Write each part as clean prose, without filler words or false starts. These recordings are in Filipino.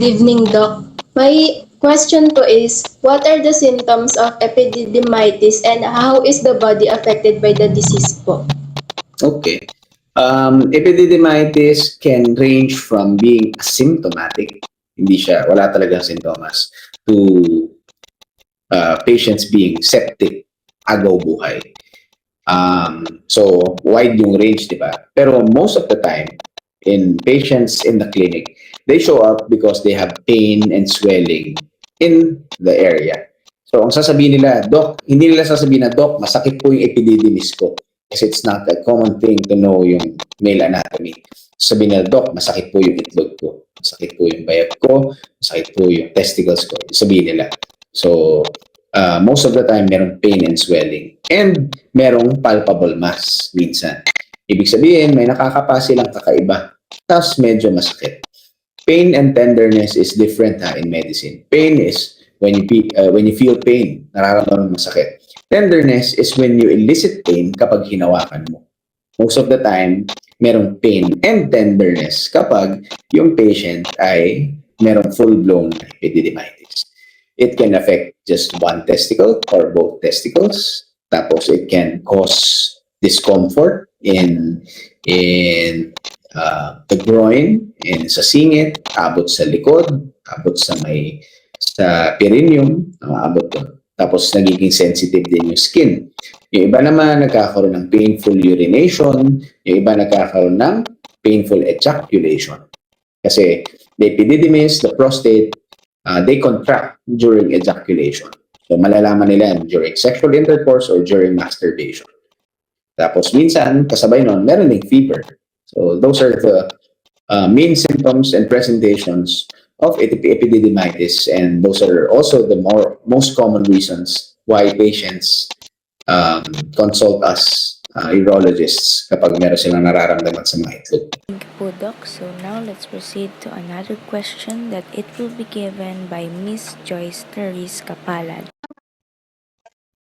Good evening, Doc. My question po is, what are the symptoms of epididymitis and how is the body affected by the disease po? Okay. Epididymitis can range from being asymptomatic, wala talagang sintomas, to patients being septic, agaw buhay. So, wide yung range, di ba? Pero most of the time, in patients in the clinic, they show up because they have pain and swelling in the area. So, ang sasabihin nila, Doc, hindi nila sasabihin na, Doc, masakit po yung epididymis ko. Kasi it's not a common thing to know yung male anatomy. Sabihin nila, Doc, masakit po yung itlog ko. Masakit po yung bayag ko. Masakit po yung testicles ko. Sabihin nila. So, most of the time, merong pain and swelling. And merong palpable mass minsan. Ibig sabihin, may nakakapa silang kakaiba. Tapos medyo masakit. Pain and tenderness is different in medicine. Pain is when you feel pain, nararamdaman masakit. Tenderness is when you elicit pain kapag hinawakan mo. Most of the time, merong pain and tenderness kapag yung patient ay merong full-blown epididymitis. It can affect just one testicle or both testicles. Tapos it can cause discomfort in the groin, sa singit, abot sa likod, abot sa perineum, abot doon. Tapos nagiging sensitive din yung skin. Yung iba naman nagkakaroon ng painful urination, yung iba nagkakaroon ng painful ejaculation. Kasi the epididymis, the prostate, they contract during ejaculation. So malalaman nila during sexual intercourse or during masturbation. Tapos minsan, kasabay nun, meron ng fever. So those are the main symptoms and presentations of epididymitis, and those are also the most common reasons why patients consult us, urologists, kapag meron silang nararamdaman sa mga itlog. Thank you po, Doc. So now let's proceed to another question that it will be given by Miss Joyce Clarice Kapalad.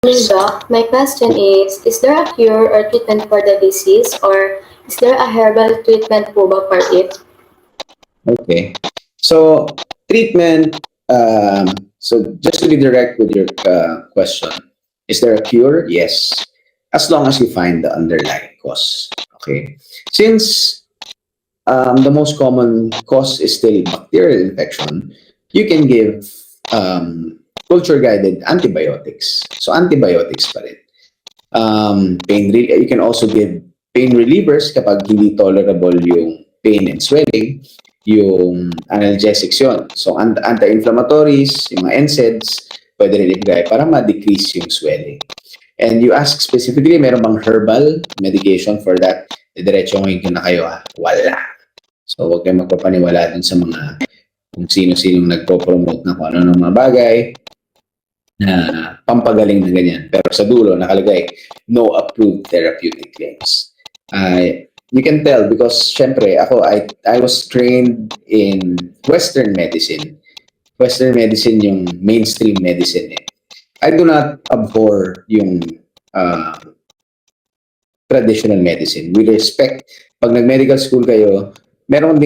Doc, my question is there a cure or treatment for the disease, or is there a herbal treatment po ba for it? Okay. So, treatment, so just to be direct with your question, is there a cure? Yes. As long as you find the underlying cause. Okay. Since the most common cause is still bacterial infection, you can give culture-guided antibiotics. So, antibiotics pa rin. You can also give pain relievers kapag hindi tolerable yung pain and swelling. Yung analgesics yun. So, anti-inflammatories, yung mga NSAIDs, pwede rin ibigay para ma-decrease yung swelling. And you ask specifically, meron bang herbal medication for that? Diretso ngayon na kayo, wala. So, huwag kayong magpapaniwala dun sa mga kung sino-sinong nagpo-promote na kung ano ng mga bagay na pampagaling na ganyan. Pero sa dulo, nakalagay, no approved therapeutic claims. You can tell because, syempre, I was trained in Western medicine. Western medicine yung mainstream medicine. I do not abhor yung traditional medicine. With respect, pag nag-medical school kayo, meron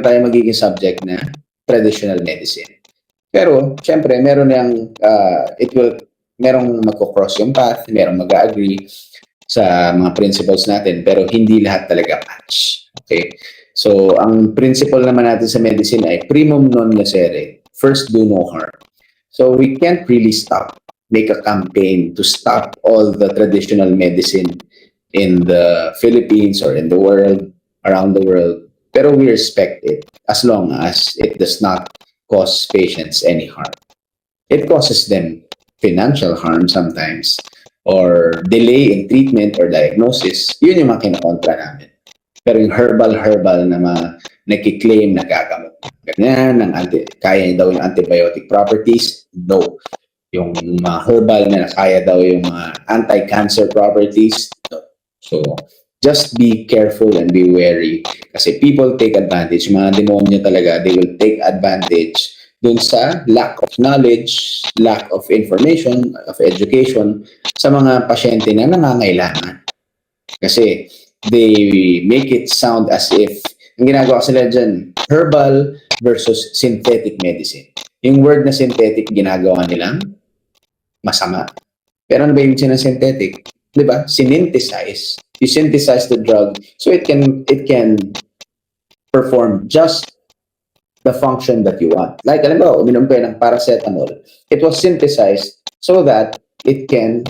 tayong magiging subject na traditional medicine. Pero, syempre, merong magko-cross yung path, merong mag-agree sa mga principles natin, pero hindi lahat talaga match. Okay? So, ang principle naman natin sa medicine ay primum non nocere, first do no harm. So, we can't really make a campaign to stop all the traditional medicine in the Philippines or in the world, around the world. Pero we respect it as long as it does not cause patients any harm. It causes them financial harm sometimes, or delay in treatment or diagnosis. Yun yung mga kinakontra namin. Pero yung herbal na nakiklaim na gagamot. Ganyan, kaya daw yung antibiotic properties, no. Yung mga herbal na kaya daw yung mga anti-cancer properties, no. So, just be careful and be wary. Kasi people take advantage. Mga demonyo talaga, they will take advantage dun sa lack of knowledge, lack of information, of education sa mga pasyente na nangangailangan. Kasi they make it sound as if ang ginagawa sila dyan, herbal, versus synthetic medicine. Yung word na synthetic, ginagawa nilang masama. Pero ano ba yung ng synthetic? Di ba? Synthesize. You synthesize the drug so it can perform just the function that you want. Like, alam mo, uminom kayo ng paracetamol. It was synthesized so that it can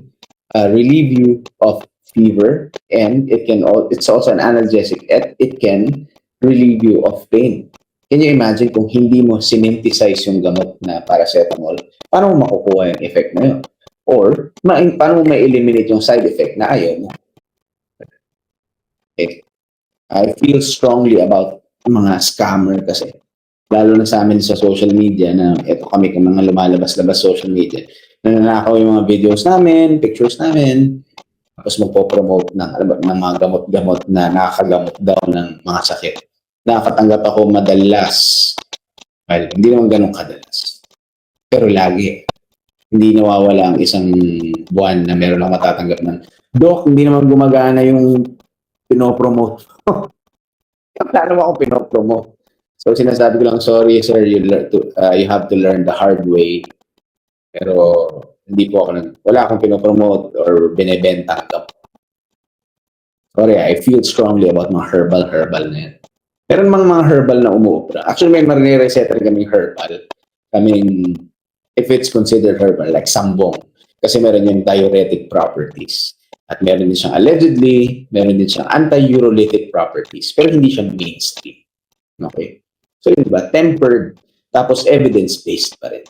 relieve you of fever, and it's also an analgesic, and it can relieve you of pain. Can you imagine kung hindi mo synthesize yung gamot na paracetamol, paano mo makukuha yung effect na yun? Or, paano mo ma-eliminate yung side effect na ayaw mo? Okay. I feel strongly about mga scammer kasi. Lalo na sa amin sa social media na ito kami kung mga lumalabas-labas social media. Nananakaw yung mga videos namin, pictures namin, tapos magpo-promote ng mga gamot-gamot na nakakagamot daw ng mga sakit. Nakakatanggap ako madalas. Well, hindi naman ganun kadalas. Pero lagi. Hindi nawawala ang isang buwan na meron ako matatanggap ng, Dok, hindi naman gumagana yung pinopromote. Wala naman akong pinopromote. So sinasabi ko lang, sorry sir, you have to learn the hard way. Pero hindi po ako wala akong pinopromote or binebenta. Sorry, I feel strongly about mga herbal na yan. Meron mga herbal na umuupra. Actually, may marireseta rin kaming herbal. If it's considered herbal, like sambong. Kasi meron yung diuretic properties. At meron din siyang allegedly, meron din siyang anti-urolytic properties. Pero hindi siya mainstream. Okay? So yun ba? Tempered, tapos evidence-based pa rin.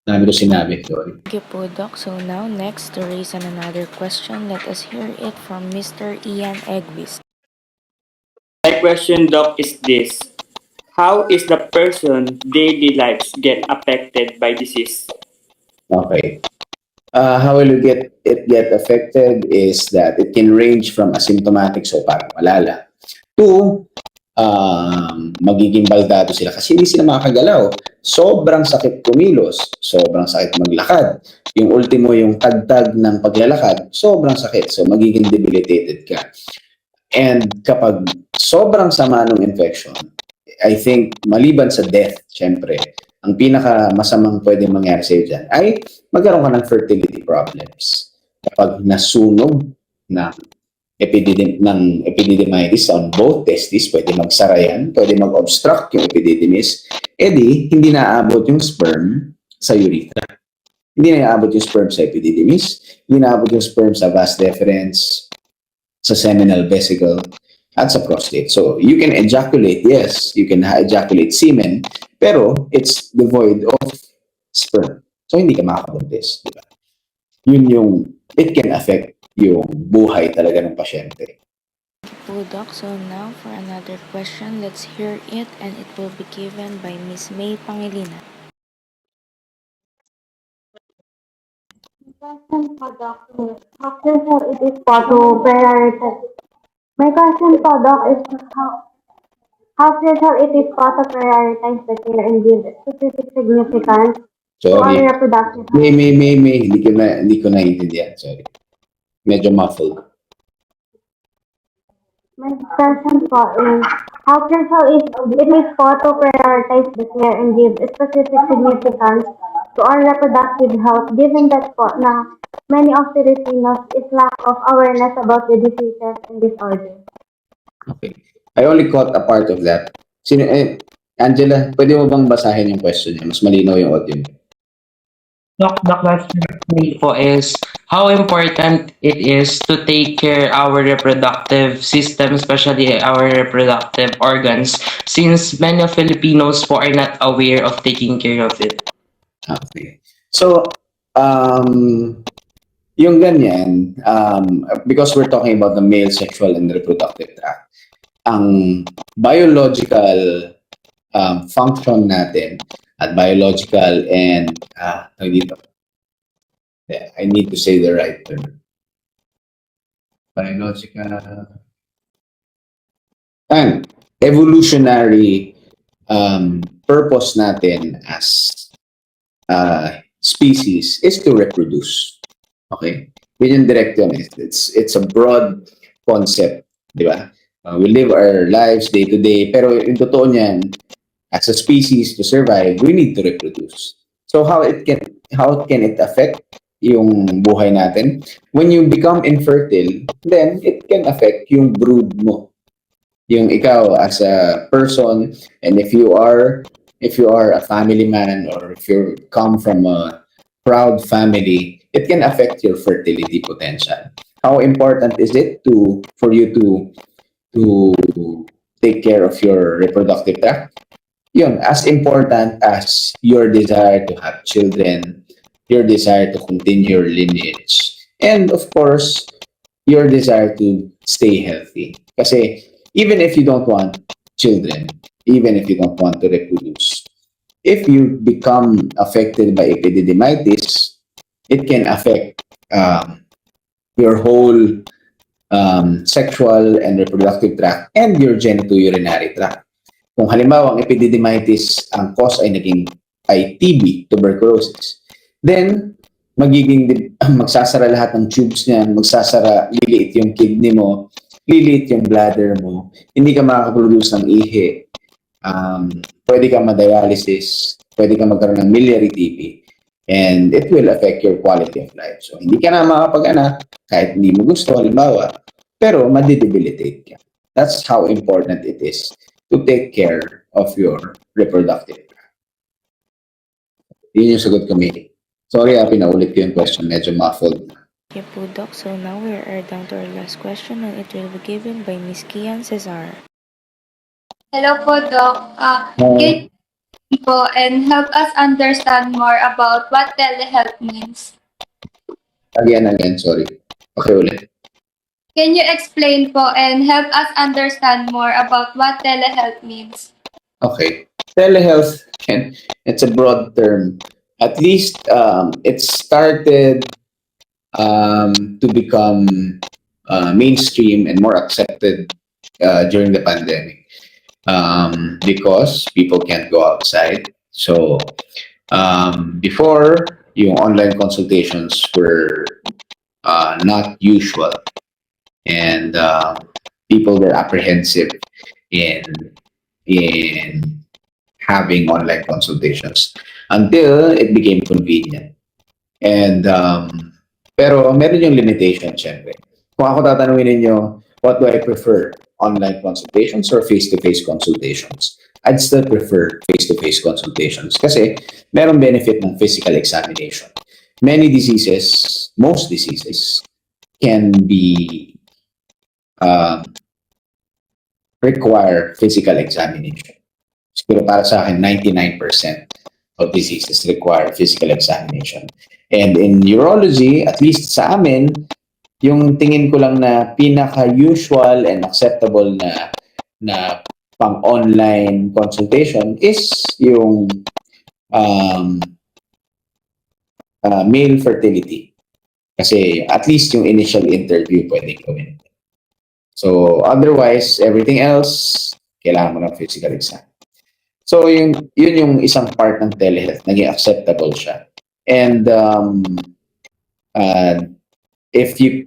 Namin ko sinabi. Sorry. Thank you po, Doc. So now, next to raise another question, let us hear it from Mr. Ian Egwis. My question, Doc, is this. How is the person daily lives get affected by disease? Okay. How will you get affected is that it can range from asymptomatic, so parang malala, to magiging baldado sila kasi hindi sila makakagalaw. Sobrang sakit kumilos, sobrang sakit maglakad. Yung ultimo, yung tagtag ng paglalakad, sobrang sakit. So magiging debilitated ka. And kapag sobrang sama ng infection, I think maliban sa death, syempre, ang pinaka masamang pwedeng mangyari sa iyo dyan ay magkaroon ka ng fertility problems. Kapag nasunog ng epididymitis on both testes, pwede magsara yan, pwede mag-obstruct yung epididymis, edi hindi naaabot yung sperm sa urethra. Hindi naaabot yung sperm sa epididymis, hindi naaabot yung sperm sa vas deferens, sa seminal vesicle, at sa prostate. So, you can ejaculate, yes, you can ejaculate semen, pero it's devoid of sperm. So, hindi ka makakabuntis. Diba? It can affect yung buhay talaga ng pasyente. Po, Doc. So now, for another question, let's hear it, and it will be given by Miss May Pangilinan. Question po, Doc. After it is po to prioritize. My question po, Doc, is how crucial it is po to prioritize the care and give specific significance to all Sorry. reproductive. May. Hindi ko naiintindihan. Sorry. Medyo muffled. My question po is how crucial it is po to prioritize the care and give specific significance to our reproductive health, given that po na many of Filipinos is lack of awareness about the diseases and disorders. Okay. I only caught a part of that. Angela, pwede mo bang basahin yung question niya? Mas malinaw yung audio. Doc, question po is how important it is to take care our reproductive system, especially our reproductive organs, since many of Filipinos po are not aware of taking care of it. Okay. So, yung ganyan, because we're talking about the male sexual and reproductive tract, ang biological function natin at biological and I need to say the right term. Biological and evolutionary purpose natin as species is to reproduce. Okay? Yun yung direct yun. It's a broad concept, di ba? We live our lives day to day, pero yung totoo niyan, as a species to survive, we need to reproduce. So how can it affect yung buhay natin? When you become infertile, then it can affect yung brood mo. Yung ikaw as a person, and if you are a family man, or if you come from a proud family, it can affect your fertility potential. How important is it for you to take care of your reproductive tract? Yun, as important as your desire to have children, your desire to continue your lineage, and of course, your desire to stay healthy. Kasi even if you don't want children, even if you don't want to reproduce, if you become affected by epididymitis, it can affect your whole sexual and reproductive tract and your genitourinary tract. Kung halimbawa ang epididymitis, ang cause ay TB, tuberculosis, then magsasara lahat ng tubes niyan, liliit yung kidney mo, liliit yung bladder mo, hindi ka makakaproduce ng ihi, pwede kang ma-dialysis, pwede kang magkaroon ng miliary TB, and it will affect your quality of life. So, hindi ka na makapag-anak, kahit hindi mo gusto, halimbawa, pero madidebilitate ka. That's how important it is to take care of your reproductive tract. Yun yung sagot ko, Mary. Sorry, pinaulit ko yung question. Medyo muffled. Okay po, Doc. So now we are down to our last question and it will be given by Miss Kian Cesar. Hello po, Doc. Can you po and help us understand more about what telehealth means? Again, sorry. Okay, ulit. Can you explain po and help us understand more about what telehealth means? Okay. Telehealth, it's a broad term. At least it started to become mainstream and more accepted during the pandemic because people can't go outside. So before, yung online consultations were not usual, and people were apprehensive in having online consultations until it became convenient. And pero meron yung limitation, syempre. Kung ako tatanungin ninyo, what do I prefer? Online consultations or face-to-face consultations? I'd still prefer face-to-face consultations kasi meron benefit ng physical examination. Most diseases can be require physical examination. Siguro para sa akin, 99% of diseases require physical examination. And in urology, at least sa amin, yung tingin ko lang na pinaka-usual and acceptable na pang-online consultation is yung male fertility. Kasi at least yung initial interview pwede gawin. So otherwise, everything else, kailangan mo ng physical exam. So yun yung isang part ng telehealth, naging acceptable siya. And if you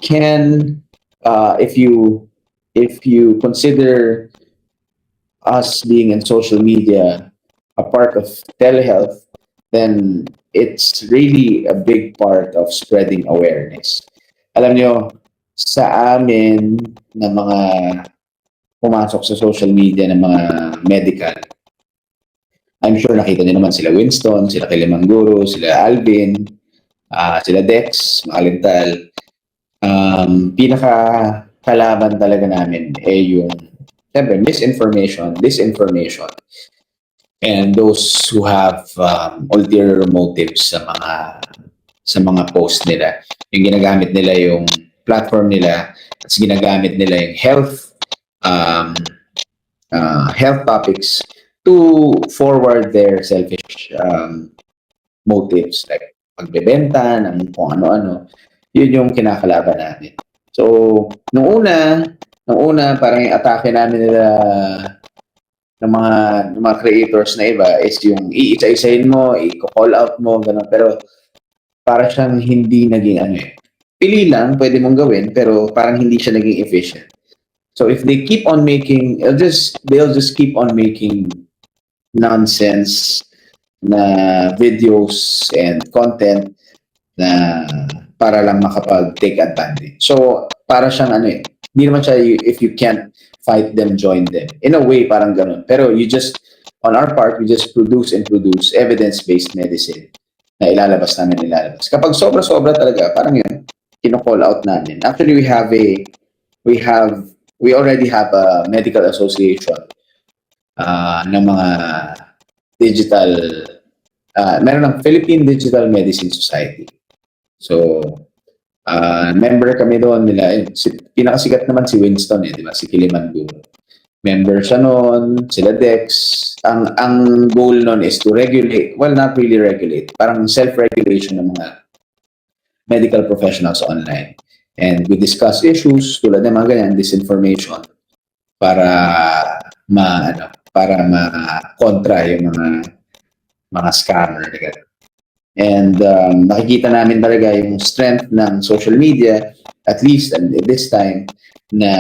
consider us being in social media a part of telehealth, then it's really a big part of spreading awareness. Alam nyo, sa amin na mga pumasok sa social media ng mga medical, I'm sure nakita niyo naman sila Winston, sila Kilimanguro, sila Alvin, sila Dex, Makalintal. Pinaka-kalaban talaga namin yung siyempre, misinformation, disinformation, and those who have ulterior motives sa mga post nila. Yung ginagamit nila yung platform nila, at ginagamit nila yung health topics to forward their selfish motives, like pagbebenta ng kung ano-ano. Yun yung kinakalaban natin. So, nung una parang yung atake namin nila ng mga creators na iba is yung iisa-isahin mo, i-call out mo, gano'n. Pero para siyang hindi naging pili lang, pwede mong gawin, pero parang hindi siya naging efficient. So if they keep on making, they'll just keep on making nonsense na videos and content na para lang makapag-take advantage. So, para siyang ano eh, hindi naman siya, if you can't fight them, join them. In a way, parang ganun. Pero on our part, we just produce evidence-based medicine na ilalabas. Kapag sobra-sobra talaga, parang yun, kino-call out namin. Actually, we already have a medical association ng mga digital, meron ng Philippine Digital Medicine Society. So, member kami doon nila. Pinakasikat naman si Winston di ba? Si Kilimanjaro. Member siya noon, sila Dex. Ang goal noon is to regulate, well, not really regulate, parang self-regulation ng mga medical professionals online. And we discuss issues tulad ng mga ganyan, disinformation, para kontra yung mga scammer. And nakikita namin talaga yung strength ng social media, at least at this time, na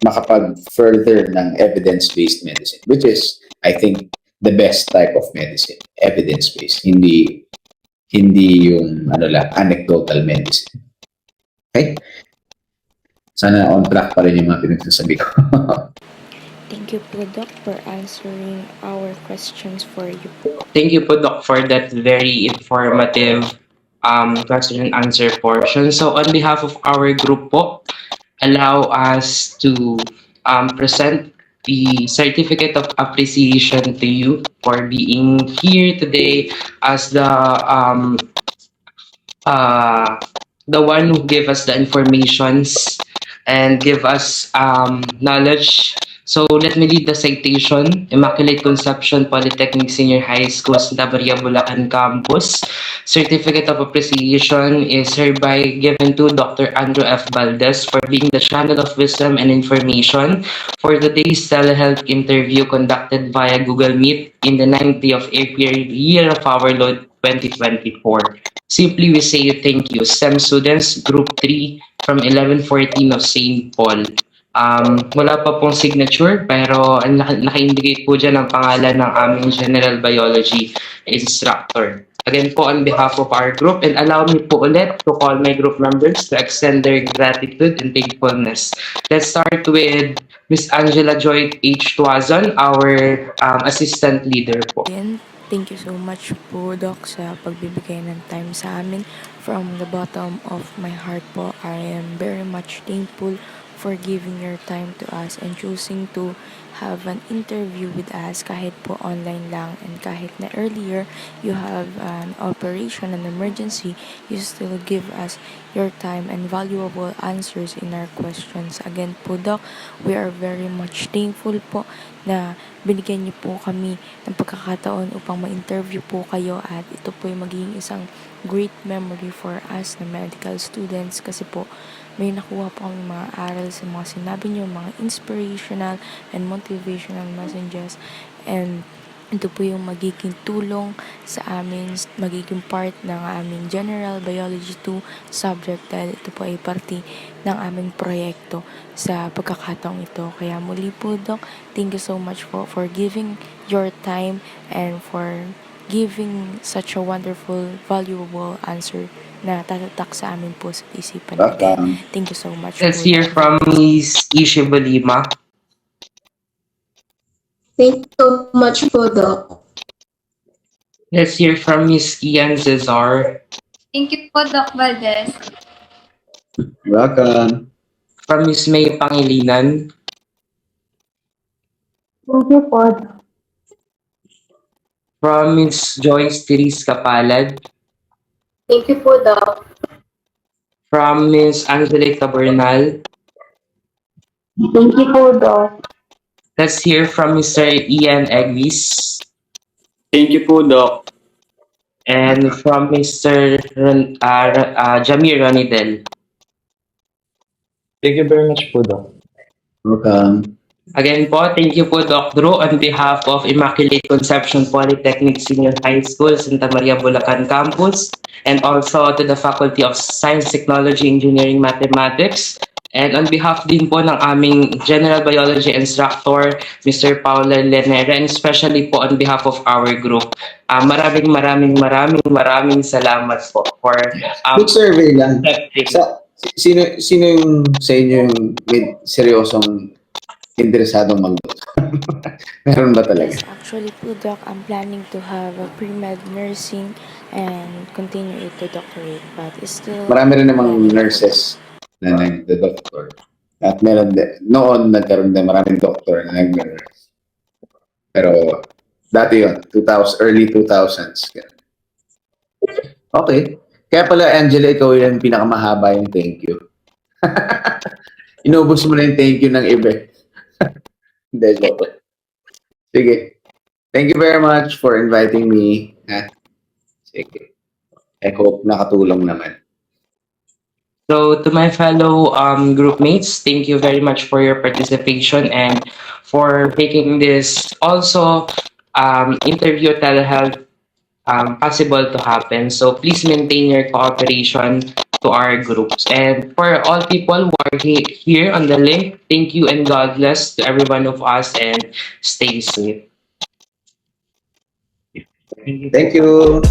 makapag-further ng evidence-based medicine, which is, I think, the best type of medicine, evidence-based, hindi yung anecdotal medicine. Okay? Sana on track pa rin yung mga pinagsasabi ko. Thank you po, Doc, for answering our questions for you. Thank you po, Doc, for that very informative question and answer portion. So on behalf of our group po, allow us to present the certificate of appreciation to you for being here today as the one who gave us the informations and give us knowledge. So let me read the citation. Immaculate Conception Polytechnic Senior High School, Santa Maria, Bulacan Campus. Certificate of Appreciation is hereby given to Dr. Andrew F. Valdez for being the channel of wisdom and information for today's telehealth interview conducted via Google Meet in the 9th day of April, year of our Lord 2024. Simply we say thank you. STEM students, Group 3 from 1114 of St. Paul. Wala pa pong signature pero naka-indicate po dyan ang pangalan ng aming General Biology instructor. Again po on behalf of our group, and allow me po ulit to call my group members to extend their gratitude and thankfulness. Let's start with Miss Angela Joy H. Tuazon, our assistant leader po. Again, thank you so much po, Doc, sa pagbibigay ng time sa amin. From the bottom of my heart po, I am very much thankful for giving your time to us and choosing to have an interview with us kahit po online lang, and kahit na earlier you have an operation, an emergency, you still give us your time and valuable answers in our questions. Again po, Doc, we are very much thankful po na binigyan niyo po kami ng pagkakataon upang ma-interview po kayo, at ito po ay magiging isang great memory for us na medical students, kasi po may nakuha po kami mga aral sa mga sinabi niyo, mga inspirational and motivational messages, and ito po yung magiging tulong sa amin, magiging part ng aming General Biology 2 subject, dahil ito po ay parte ng aming proyekto sa pagkakataong ito. Kaya muli po, Doc, thank you so much for giving your time and for giving such a wonderful, valuable answer na tatatak sa amin po sa isipan natin. Thank you so much. Let's hear from Ms. Ishi Bolima. Thank you so much po, Doc. Let's hear from Ms. Ian Cesar. Thank you po, Doc Valdez. Welcome. From Ms. May Pangilinan. Thank you po. From Ms. Joyce Therese Kapalad. Thank you po, Doc. From Ms. Angelica Bernal. Thank you po, Doc. Let's hear from Mr. Ian Egvis. Thank you po, Doc. And from Mr. Jamir Ronidel. Thank you very much po, Doc. Welcome. Again po, thank you po, Doc Drew, on behalf of Immaculate Conception Polytechnic Senior High School, Santa Maria, Bulacan Campus, and also to the Faculty of Science, Technology, Engineering, Mathematics, And on behalf din po ng aming General Biology Instructor, Mr. Paolo Lenera, and especially po on behalf of our group, maraming salamat po for Quick survey lang. accepting. Sino yung sa inyo yung may seryosong interesadong mag-doktor? Meron ba talaga? Yes, actually po, Doc, I'm planning to have a pre-med nursing and continue it to doctorate, but it's still... Marami rin namang nurses na nag-doctor. At meron din, noon nagkaroon din maraming doctor na nag-nurse. Pero dati yun, early 2000s. Okay. Kaya pala, Angela, ikaw yung pinakamahaba yung thank you. Inubos mo na yung thank you ng iba. Hindi, joke. Sige. Thank you very much for inviting me. Ha? Sige. I hope nakatulong naman. So to my fellow group mates, thank you very much for your participation and for making this also interview telehealth possible to happen. So please maintain your cooperation to our groups. And for all people who are here on the link, thank you and God bless to every one of us and stay safe. Thank you.